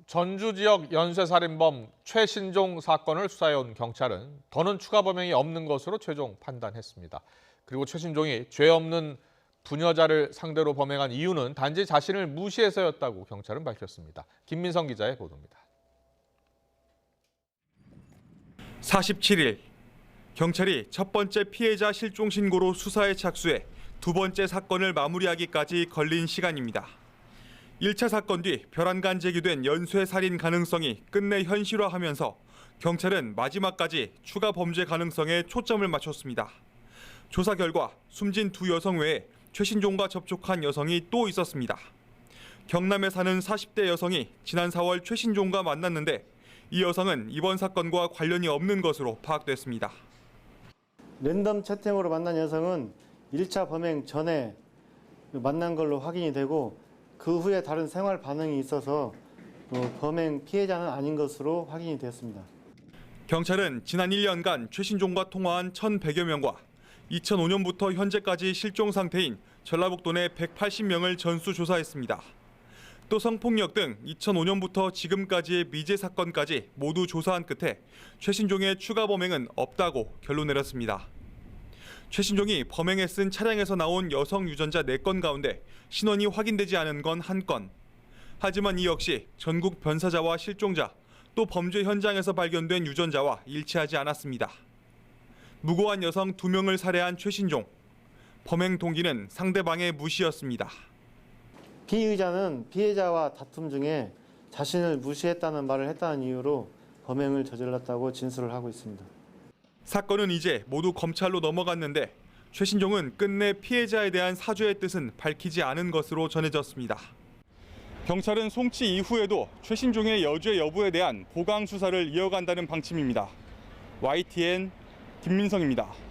전주 지역 연쇄살인범 최신종 사건을 수사해온 경찰은 더는 추가 범행이 없는 것으로 최종 판단했습니다. 그리고 최신종이 죄 없는 부녀자를 상대로 범행한 이유는 단지 자신을 무시해서였다고 경찰은 밝혔습니다. 김민성 기자의 보도입니다. 47일 경찰이 첫 번째 피해자 실종 신고로 수사에 착수해 두 번째 사건을 마무리하기까지 걸린 시간입니다. 1차 사건 뒤 별안간 제기된 연쇄 살인 가능성이 끝내 현실화하면서 경찰은 마지막까지 추가 범죄 가능성에 초점을 맞췄습니다. 조사 결과 숨진 두 여성 외에 최신종과 접촉한 여성이 또 있었습니다. 경남에 사는 40대 여성이 지난 4월 최신종과 만났는데 이 여성은 이번 사건과 관련이 없는 것으로 파악됐습니다. 랜덤 채팅으로 만난 여성은 1차 범행 전에 만난 걸로 확인이 되고 그 후에 다른 생활 반응이 있어서 범행 피해자는 아닌 것으로 확인이 됐습니다. 경찰은 지난 1년간 최신종과 통화한 1,100여 명과 2005년부터 현재까지 실종 상태인 전라북도 내 180명을 전수조사했습니다. 또 성폭력 등 2005년부터 지금까지의 미제 사건까지 모두 조사한 끝에 최신종의 추가 범행은 없다고 결론 내렸습니다. 최신종이 범행에 쓴 차량에서 나온 여성 유전자 4건 가운데 신원이 확인되지 않은 건 1건. 하지만 이 역시 전국 변사자와 실종자, 또 범죄 현장에서 발견된 유전자와 일치하지 않았습니다. 무고한 여성 2명을 살해한 최신종. 범행 동기는 상대방의 무시였습니다. 피의자는 피해자와 다툼 중에 자신을 무시했다는 말을 했다는 이유로 범행을 저질렀다고 진술을 하고 있습니다. 사건은 이제 모두 검찰로 넘어갔는데 최신종은 끝내 피해자에 대한 사죄의 뜻은 밝히지 않은 것으로 전해졌습니다. 경찰은 송치 이후에도 최신종의 여죄 여부에 대한 보강 수사를 이어간다는 방침입니다. YTN 김민성입니다.